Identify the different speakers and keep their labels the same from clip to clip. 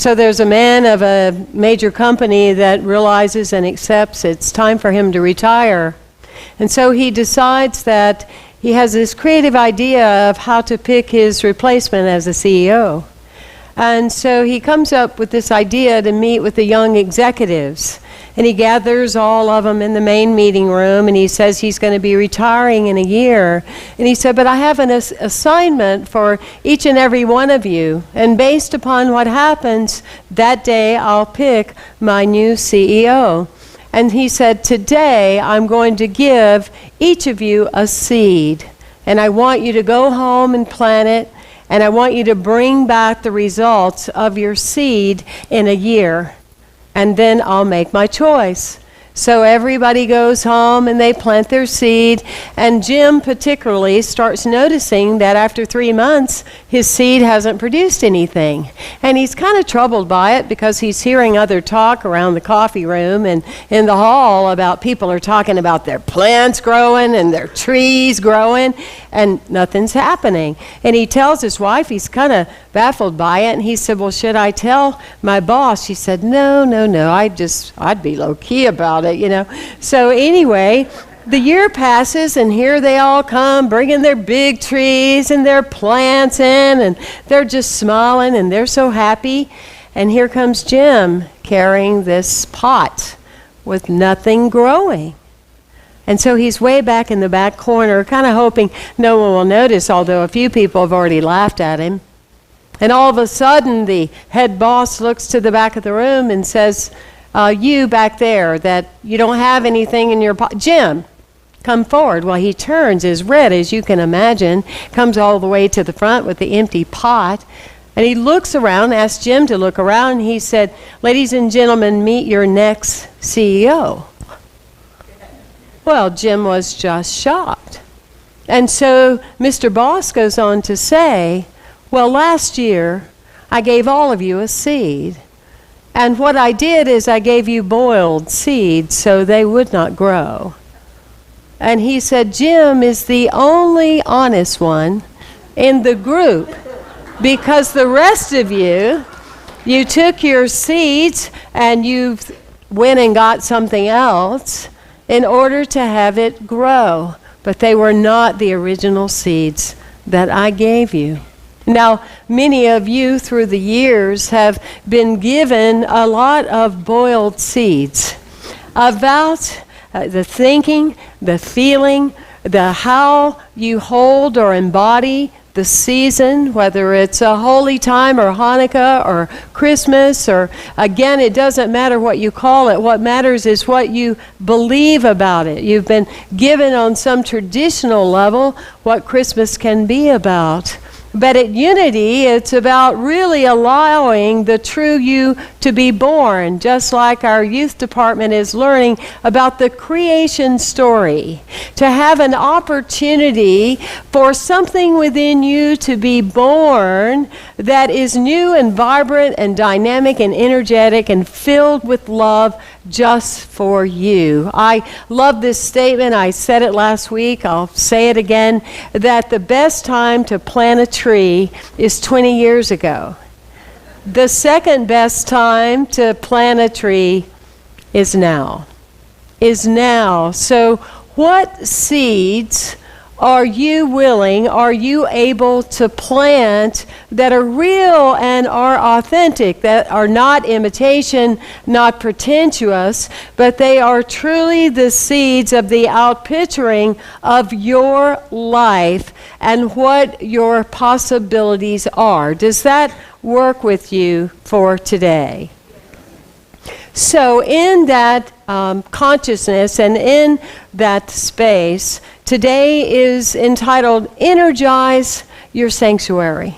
Speaker 1: So there's a man of a major company that realizes and accepts it's time for him to retire. And so he decides that he has this creative idea of how to pick his replacement as a CEO. And so he comes up with this idea to meet with the young executives. And he gathers all of them in the main meeting room, and he says he's going to be retiring in a year. And he said, but I have an assignment for each and every one of you. And based upon what happens that day, I'll pick my new CEO. And he said, today I'm going to give each of you a seed. And I want you to go home and plant it. And I want you to bring back the results of your seed in a year. And then I'll make my choice. So everybody goes home and they plant their seed. And Jim particularly starts noticing that after 3 months, his seed hasn't produced anything. And he's kind of troubled by it because he's hearing other talk around the coffee room and in the hall about people are talking about their plants growing and their trees growing, and nothing's happening. And he tells his wife, he's kind of baffled by it, and he said, well, should I tell my boss? She said, no, I'd be low-key about it, you know. So anyway, the year passes, and here they all come, bringing their big trees and their plants in, and they're just smiling, and they're so happy. And here comes Jim carrying this pot with nothing growing. And so he's way back in the back corner, kind of hoping no one will notice, although a few people have already laughed at him. And all of a sudden, the head boss looks to the back of the room and says, you back there, that you don't have anything in your pot. Jim, come forward. Well, he turns as red as you can imagine, comes all the way to the front with the empty pot. And he looks around, asks Jim to look around, and he said, ladies and gentlemen, meet your next CEO. Well, Jim was just shocked. And so Mr. Boss goes on to say, well, last year, I gave all of you a seed. And what I did is I gave you boiled seeds so they would not grow. And he said, Jim is the only honest one in the group, because the rest of you took your seeds and you went and got something else in order to have it grow. But they were not the original seeds that I gave you. Now, many of you through the years have been given a lot of boiled seeds about the thinking, the feeling, the how you hold or embody the season, whether it's a holy time or Hanukkah or Christmas, or again, it doesn't matter what you call it. What matters is what you believe about it. You've been given on some traditional level what Christmas can be about. But at Unity, it's about really allowing the true you to be born, just like our youth department is learning about the creation story, to have an opportunity for something within you to be born that is new and vibrant and dynamic and energetic and filled with love just for you. I love this statement. I said it last week. I'll say it again, that the best time to plant a tree is 20 years ago. The second best time to plant a tree is now. So what seeds are you able to plant that are real and are authentic, that are not imitation, not pretentious, but they are truly the seeds of the outpicturing of your life and what your possibilities are? Does that work with you for today? So in that consciousness and in that space, today is entitled Energize Your Sanctuary.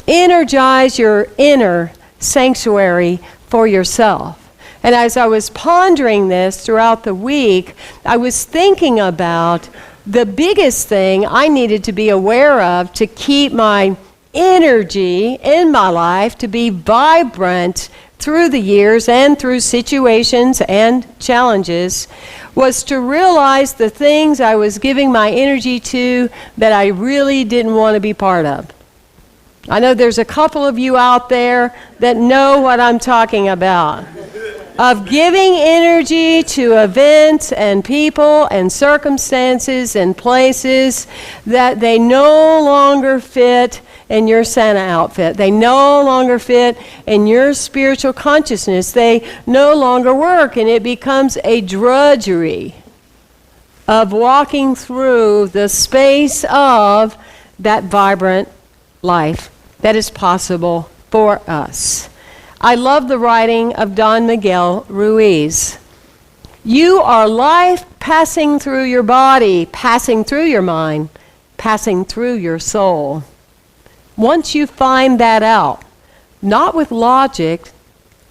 Speaker 1: Energize your inner sanctuary for yourself. And as I was pondering this throughout the week, I was thinking about the biggest thing I needed to be aware of to keep my energy in my life to be vibrant through the years and through situations and challenges, was to realize the things I was giving my energy to that I really didn't want to be part of. I know there's a couple of you out there that know what I'm talking about. Of giving energy to events and people and circumstances and places that they no longer fit in your Santa outfit. They no longer fit in your spiritual consciousness. They no longer work, and it becomes a drudgery of walking through the space of that vibrant life that is possible for us. I love the writing of Don Miguel Ruiz. You are life passing through your body, passing through your mind, passing through your soul. Once you find that out, not with logic,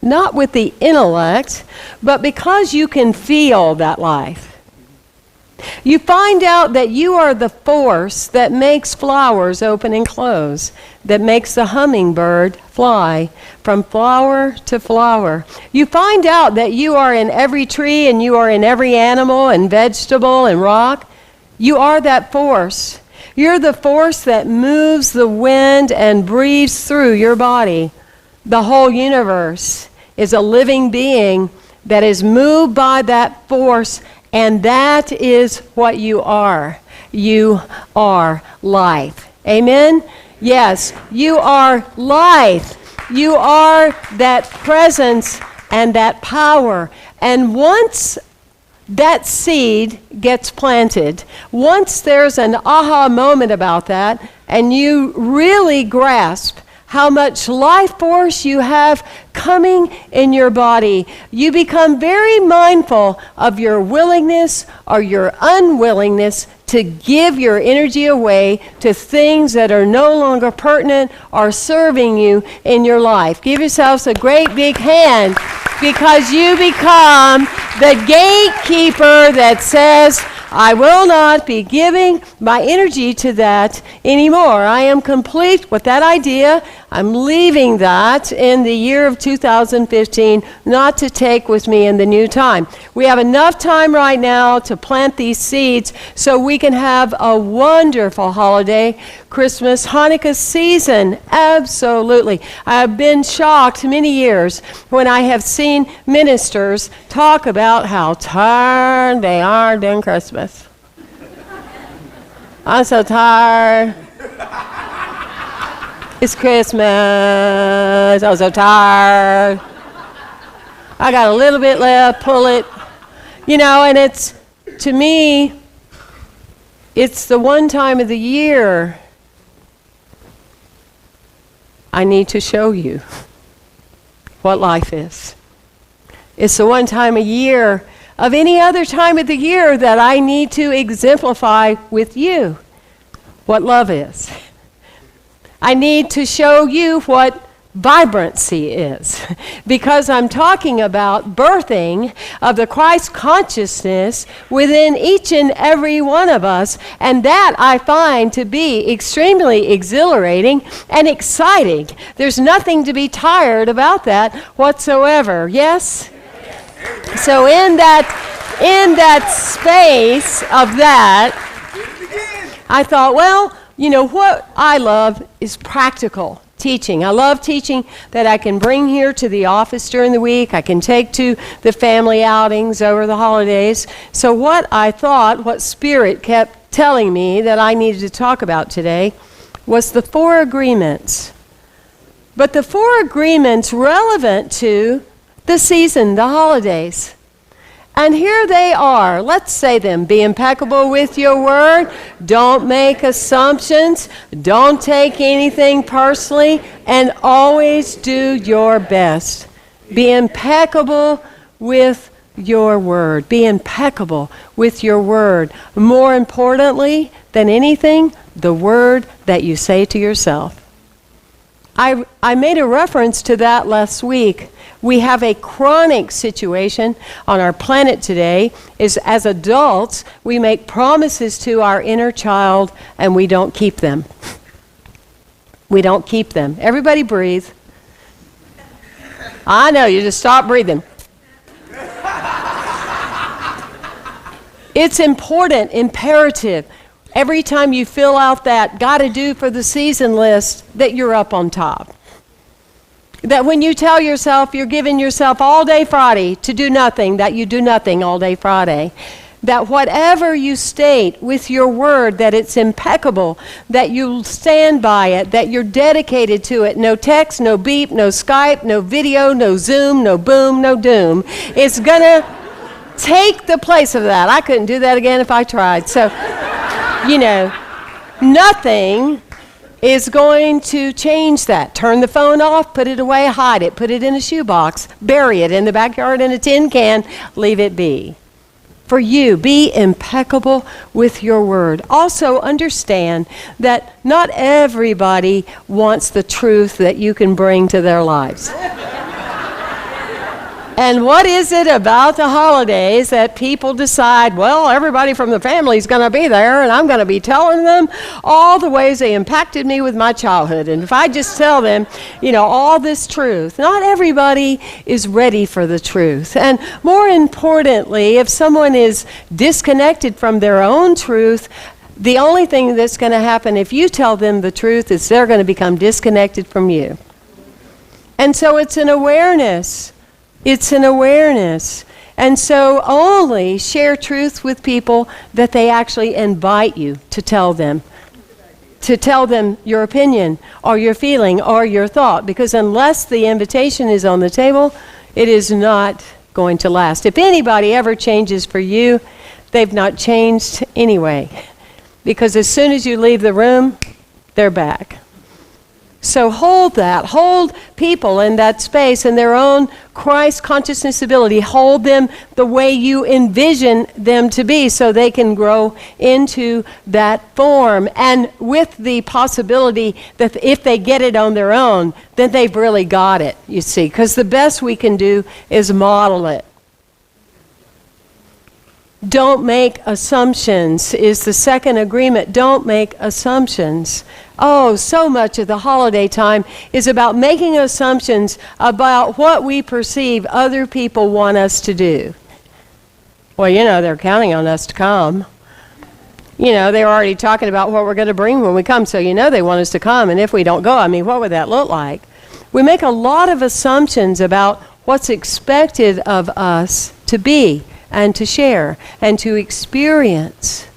Speaker 1: not with the intellect, but because you can feel that life, you find out that you are the force that makes flowers open and close, that makes the hummingbird fly from flower to flower. You find out that you are in every tree and you are in every animal and vegetable and rock. You are that force. You're the force that moves the wind and breathes through your body. The whole universe is a living being that is moved by that force. And that is what you are. You are life. Amen? Yes, you are life. You are that presence and that power. And once that seed gets planted, once there's an aha moment about that, and you really grasp how much life force you have coming in your body, you become very mindful of your willingness or your unwillingness to give your energy away to things that are no longer pertinent or serving you in your life. Give yourselves a great big hand, because you become the gatekeeper that says, I will not be giving my energy to that anymore. I am complete with that idea. I'm leaving that in the year of 2015, not to take with me in the new time. We have enough time right now to plant these seeds so we can have a wonderful holiday, Christmas, Hanukkah season. Absolutely. I have been shocked many years when I have seen ministers talk about how tired they are during Christmas. I'm so tired. It's Christmas. I'm so tired. I got a little bit left, pull it. You know, and it's, to me, it's the one time of the year I need to show you what life is. It's the one time a year of any other time of the year that I need to exemplify with you what love is. I need to show you what vibrancy is, because I'm talking about birthing of the Christ consciousness within each and every one of us, and that I find to be extremely exhilarating and exciting. There's nothing to be tired about that whatsoever. Yes? So in that space of that, I thought, well, you know, what I love is practical teaching. I love teaching that I can bring here to the office during the week. I can take to the family outings over the holidays. So what I thought, what Spirit kept telling me that I needed to talk about today was the 4 agreements. But the 4 agreements relevant to the season, the holidays. And here they are. Let's say them. Be impeccable with your word. Don't make assumptions. Don't take anything personally. And always do your best. Be impeccable with your word. Be impeccable with your word. More importantly than anything, the word that you say to yourself. I made a reference to that last week. We have a chronic situation on our planet today, is as adults, we make promises to our inner child and we don't keep them. We don't keep them. Everybody breathe. I know, you just stop breathing. It's important, imperative. Every time you fill out that gotta do for the season list, that you're up on top. That when you tell yourself you're giving yourself all day Friday to do nothing, that you do nothing all day Friday. That whatever you state with your word, that it's impeccable, that you stand by it, that you're dedicated to it. No text, no beep, no Skype, no video, no Zoom, no boom, no doom. It's gonna take the place of that. I couldn't do that again if I tried. So, nothing is going to change that. Turn the phone off, put it away, hide it, put it in a shoebox, bury it in the backyard in a tin can, leave it be. For you, be impeccable with your word. Also understand that not everybody wants the truth that you can bring to their lives. And what is it about the holidays that people decide, well, everybody from the family is going to be there, and I'm going to be telling them all the ways they impacted me with my childhood. And if I just tell them, all this truth, not everybody is ready for the truth. And more importantly, if someone is disconnected from their own truth, the only thing that's going to happen if you tell them the truth is they're going to become disconnected from you. And so it's an awareness. It's an awareness. And so only share truth with people that they actually invite you to tell them your opinion or your feeling or your thought. Because unless the invitation is on the table, it is not going to last. If anybody ever changes for you, they've not changed anyway. Because as soon as you leave the room, they're back. So hold people in that space in their own Christ consciousness ability. Hold them the way you envision them to be so they can grow into that form. And with the possibility that if they get it on their own, then they've really got it, you see. Because the best we can do is model it. Don't make assumptions is the second agreement. Don't make assumptions. Oh, so much of the holiday time is about making assumptions about what we perceive other people want us to do. Well, they're counting on us to come. They're already talking about what we're going to bring when we come, so they want us to come. And if we don't go, what would that look like? We make a lot of assumptions about what's expected of us to be and to share and to experience.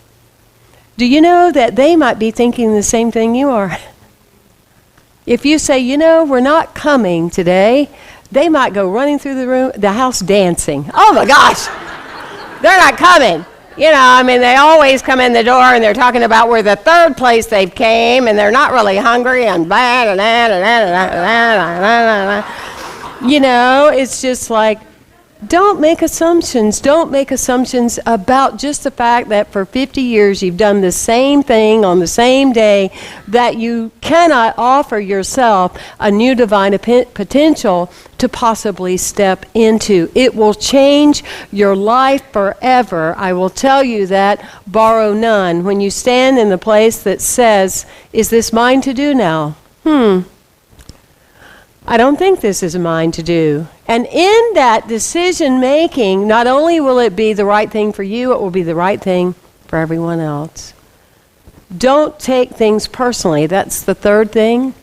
Speaker 1: Do you know that they might be thinking the same thing you are? If you say, we're not coming today, they might go running through the house dancing. Oh my gosh, they're not coming. They always come in the door and they're talking about where the third place they've came and they're not really hungry and blah, it's just like, don't make assumptions. Don't make assumptions about just the fact that for 50 years you've done the same thing on the same day, that you cannot offer yourself a new divine potential to possibly step into. It will change your life forever. I will tell you that, borrow none. When you stand in the place that says, is this mine to do now? I don't think this is mine to do. And in that decision making, not only will it be the right thing for you, it will be the right thing for everyone else. Don't take things personally. That's the third thing.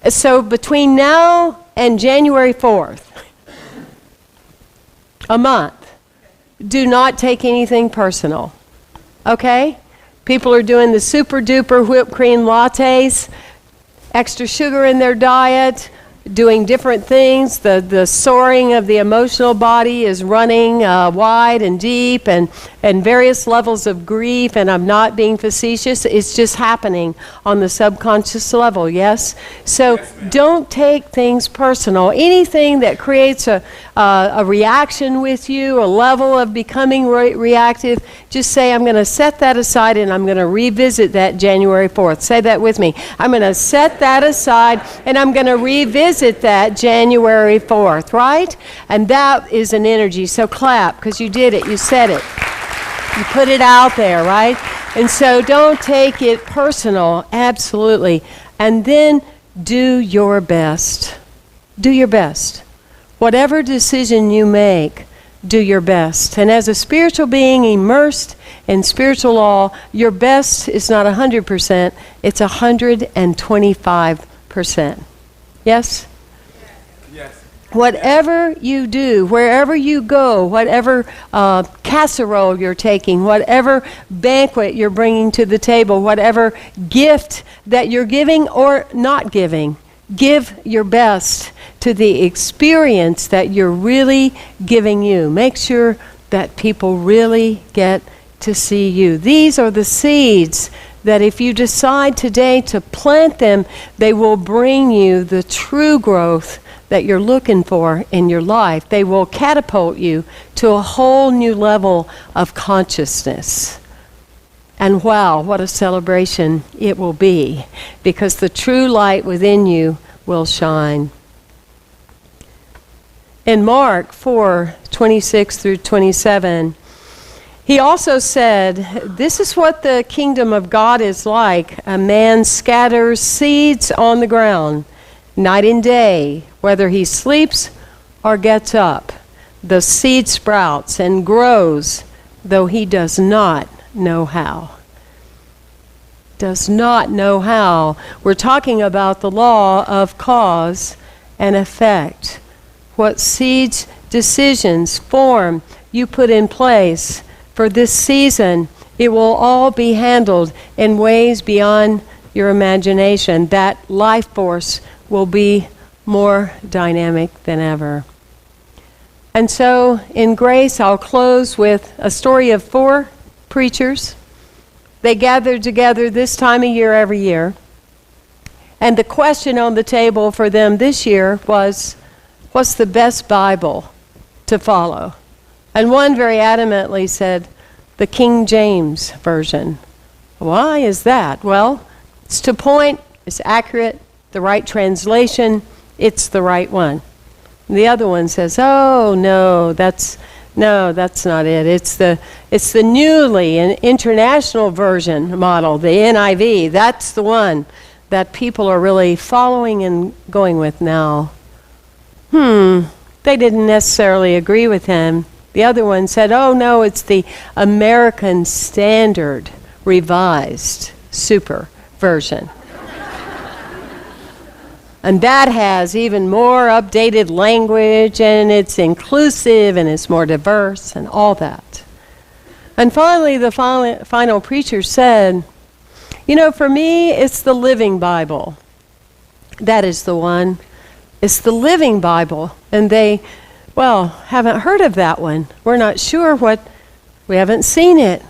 Speaker 1: So between now and January 4th, a month, do not take anything personal. Okay? People are doing the super duper whipped cream lattes, extra sugar in their diet, doing different things. The soaring of the emotional body is running wide and deep and various levels of grief, and I'm not being facetious. It's just happening on the subconscious level, yes? So don't take things personal. Anything that creates a reaction with you, a level of becoming reactive, just say, I'm going to set that aside and I'm going to revisit that January 4th. Say that with me. I'm going to set that aside and I'm going to revisit that January 4th, right? And that is an energy. So clap, because you did it. You said it. You put it out there, right? And so don't take it personal. Absolutely. And then do your best. Do your best. Whatever decision you make, do your best. And as a spiritual being immersed in spiritual law, your best is not 100%, it's 125%. Yes?
Speaker 2: Yes.
Speaker 1: Whatever you do, wherever you go, whatever casserole you're taking, whatever banquet you're bringing to the table, whatever gift that you're giving or not giving, give your best to the experience that you're really giving you. Make sure that people really get to see you. These are the seeds that if you decide today to plant them, they will bring you the true growth that you're looking for in your life. They will catapult you to a whole new level of consciousness. And wow, what a celebration it will be, because the true light within you will shine. In Mark 4:26 through 27, he also said, "This is what the kingdom of God is like. A man scatters seeds on the ground, night and day, whether he sleeps or gets up. The seed sprouts and grows, though he does not know how." Does not know how. We're talking about the law of cause and effect. What seeds, decisions, form you put in place for this season, it will all be handled in ways beyond your imagination. That life force will be more dynamic than ever. And so, in grace, I'll close with a story of 4 preachers. They gathered together this time of year every year. And the question on the table for them this year was, what's the best Bible to follow? And one very adamantly said, the King James Version. Why is that? Well, it's to point, it's accurate, the right translation, it's the right one. And the other one says, oh, no, that's not it. It's the newly and international version model, the NIV. That's the one that people are really following and going with now. They didn't necessarily agree with him. The other one said, oh, no, it's the American Standard Revised Super Version. And that has even more updated language, and it's inclusive, and it's more diverse, and all that. And finally, the final preacher said, you know, for me, it's the Living Bible. That is the one. It's the Living Bible. And they, well, haven't heard of that one. We're not sure we haven't seen it.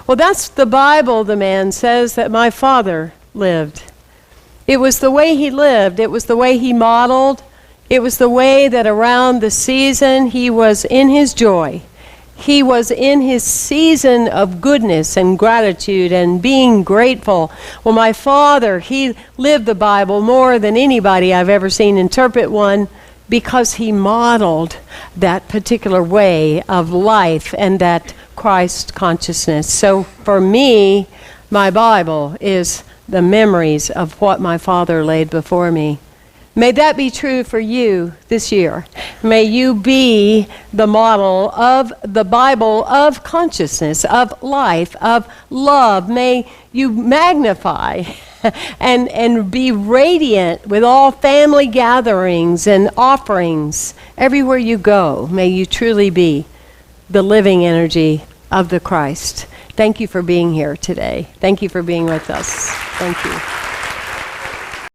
Speaker 1: Well, that's the Bible, the man says, that my father lived. It was the way he lived. It was the way he modeled. It was the way that around the season he was in his joy. He was in his season of goodness and gratitude and being grateful. Well, my father, he lived the Bible more than anybody I've ever seen interpret one, because he modeled that particular way of life and that Christ consciousness. So for me, my Bible is the memories of what my father laid before me. May that be true for you this year. May you be the model of the Bible of consciousness, of life, of love. May you magnify and be radiant with all family gatherings and offerings. Everywhere you go, may you truly be the living energy of the Christ. Thank you for being here today. Thank you for being with us. Thank you.